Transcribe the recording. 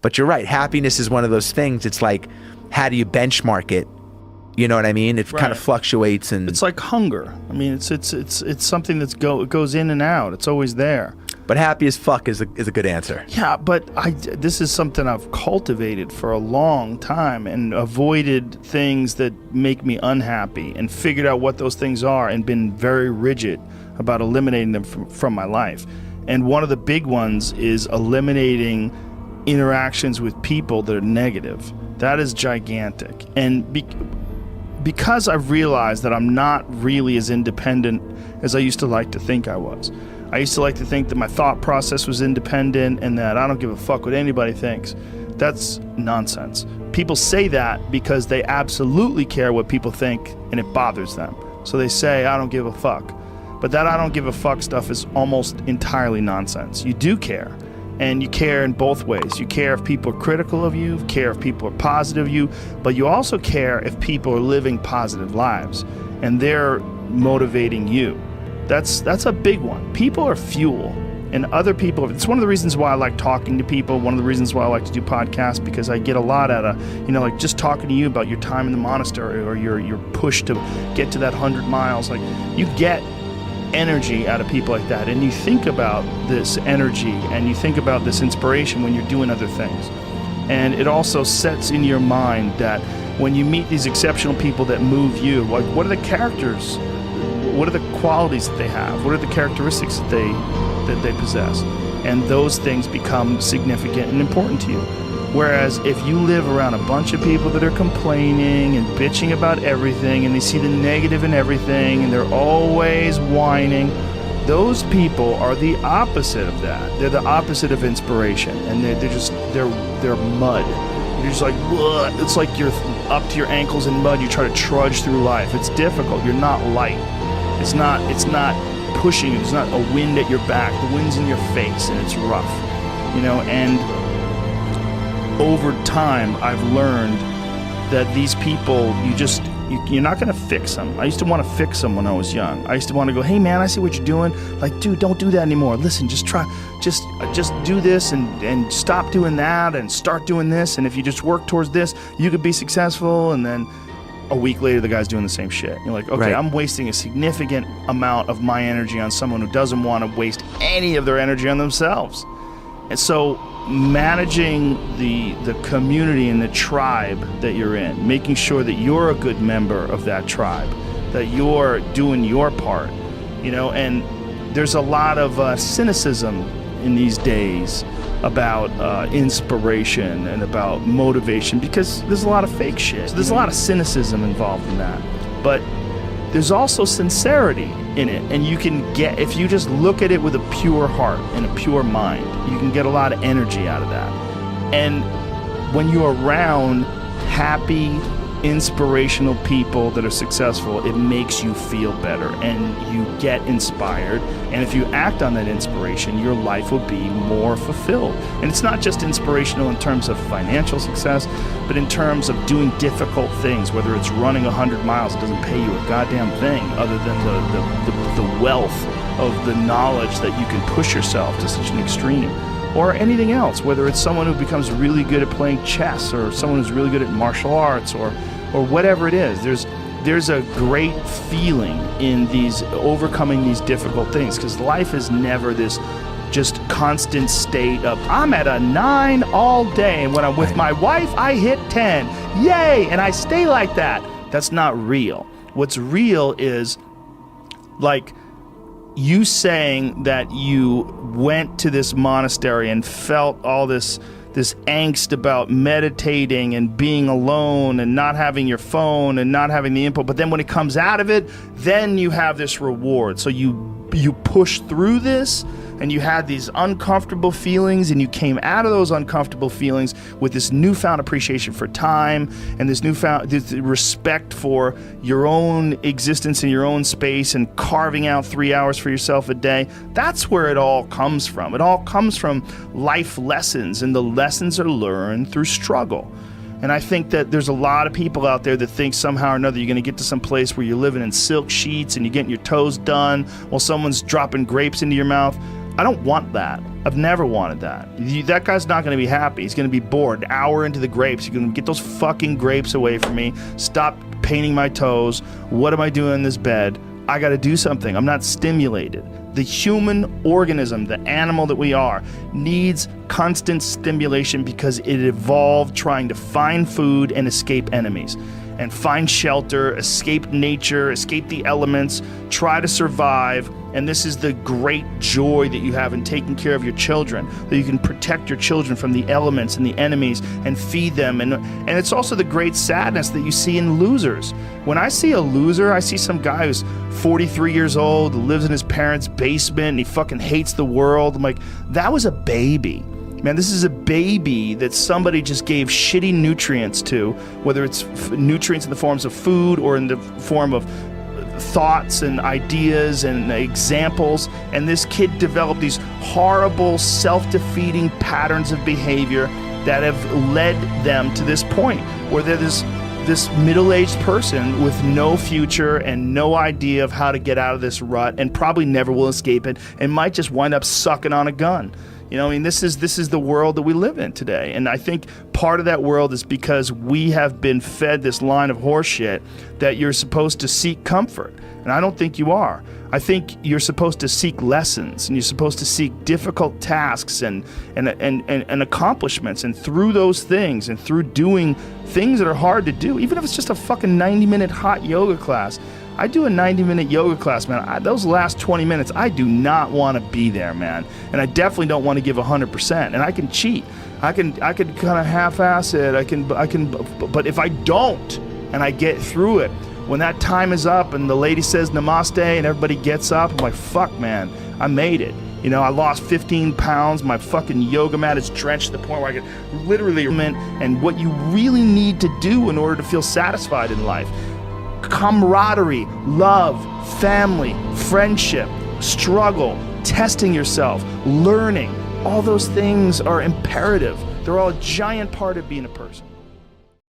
But you're right. Happiness is one of those things. It's like, how do you benchmark it? You know what I mean? It kind of fluctuates, and it's like hunger. I mean, it's something that's goes in and out. It's always there. But happy as fuck is a good answer. Yeah, but this is something I've cultivated for a long time and avoided things that make me unhappy and figured out what those things are and been very rigid about eliminating them from my life. And one of the big ones is eliminating interactions with people that are negative. That is gigantic. And because I've realized that I'm not really as independent as I used to like to think I was. I used to like to think that my thought process was independent and that I don't give a fuck what anybody thinks. That's nonsense. People say that because they absolutely care what people think and it bothers them. So they say, I don't give a fuck. But that I don't give a fuck stuff is almost entirely nonsense. You do care. And you care in both ways. You care if people are critical of you, care if people are positive of you, but you also care if people are living positive lives and they're motivating you. That's a big one. People are fuel, and other people, it's one of the reasons why I like talking to people, one of the reasons why I like to do podcasts, because I get a lot out of, like just talking to you about your time in the monastery or your push to get to that 100 miles. Like, you get energy out of people like that, and you think about this energy and you think about this inspiration when you're doing other things. And it also sets in your mind that when you meet these exceptional people that move you, like, what are the characters, what are the qualities that they have, what are the characteristics that they possess, and those things become significant and important to you. Whereas if you live around a bunch of people that are complaining and bitching about everything, and they see the negative in everything, and they're always whining, those people are the opposite of that. They're the opposite of inspiration, and they're mud. You're just like, ugh. It's like you're up to your ankles in mud. You try to trudge through life. It's difficult. You're not light. It's not pushing you. There's not a wind at your back. The wind's in your face, and it's rough, and over time, I've learned that these people, you're not going to fix them. I used to want to fix them when I was young. I used to want to go, hey man, I see what you're doing. Like, dude, don't do that anymore. Listen, just do this and stop doing that and start doing this. And if you just work towards this, you could be successful. And then a week later, the guy's doing the same shit. You're like, okay, right. I'm wasting a significant amount of my energy on someone who doesn't want to waste any of their energy on themselves. And so managing the community and the tribe that you're in, making sure that you're a good member of that tribe, that you're doing your part, and there's a lot of cynicism in these days about inspiration and about motivation, because there's a lot of fake shit. So there's a lot of cynicism involved in that. But there's also sincerity in it, and you can get, if you just look at it with a pure heart and a pure mind, you can get a lot of energy out of that. And when you're around happy, inspirational people that are successful, it makes you feel better and you get inspired. And if you act on that inspiration, your life will be more fulfilled. And it's not just inspirational in terms of financial success, but in terms of doing difficult things, whether it's running 100 miles, it doesn't pay you a goddamn thing other than the wealth of the knowledge that you can push yourself to such an extreme. Or anything else, whether it's someone who becomes really good at playing chess, or someone who's really good at martial arts, or whatever it is. There's a great feeling in these overcoming these difficult things, because life is never this just constant state of, I'm at a 9 all day, and when I'm with my wife, I hit 10. Yay! And I stay like that. That's not real. What's real is, like, you saying that you went to this monastery and felt all this angst about meditating and being alone and not having your phone and not having the input, but then when it comes out of it, then you have this reward. So you push through this, and you had these uncomfortable feelings, and you came out of those uncomfortable feelings with this newfound appreciation for time and this respect for your own existence in your own space, and carving out 3 hours for yourself a day. That's where it all comes from. It all comes from life lessons, and the lessons are learned through struggle. And I think that there's a lot of people out there that think somehow or another you're going to get to some place where you're living in silk sheets and you're getting your toes done while someone's dropping grapes into your mouth. I don't want that. I've never wanted that. That guy's not going to be happy. He's going to be bored. An hour into the grapes, you're going to get those fucking grapes away from me. Stop painting my toes. What am I doing in this bed? I got to do something. I'm not stimulated. The human organism, the animal that we are, needs constant stimulation because it evolved trying to find food and escape enemies, and find shelter, escape nature, escape the elements, try to survive. And this is the great joy that you have in taking care of your children, that you can protect your children from the elements and the enemies and feed them. And it's also the great sadness that you see in losers. When I see a loser, I see some guy who's 43 years old, lives in his parents' basement, and he fucking hates the world. I'm like, that was a baby. Man, this is a baby that somebody just gave shitty nutrients to, whether it's nutrients in the forms of food or in the form of thoughts and ideas and examples. And this kid developed these horrible, self-defeating patterns of behavior that have led them to this point where they're this middle-aged person with no future and no idea of how to get out of this rut, and probably never will escape it, and might just wind up sucking on a gun. You know, I mean, this is the world that we live in today. And I think part of that world is because we have been fed this line of horseshit that you're supposed to seek comfort. And I don't think you are. I think you're supposed to seek lessons, and you're supposed to seek difficult tasks and accomplishments. And through those things, and through doing things that are hard to do, even if it's just a fucking 90-minute hot yoga class. I do a 90-minute yoga class, man. Those last 20 minutes, I do not want to be there, man. And I definitely don't want to give 100%. And I can cheat. I can kind of half-ass it. But if I don't, and I get through it, when that time is up and the lady says namaste and everybody gets up, I'm like, fuck, man, I made it. You know, I lost 15 pounds. My fucking yoga mat is drenched to the point where I can literally, and what you really need to do in order to feel satisfied in life. Camaraderie, love, family, friendship, struggle, testing yourself, learning, all those things are imperative. They're all a giant part of being a person.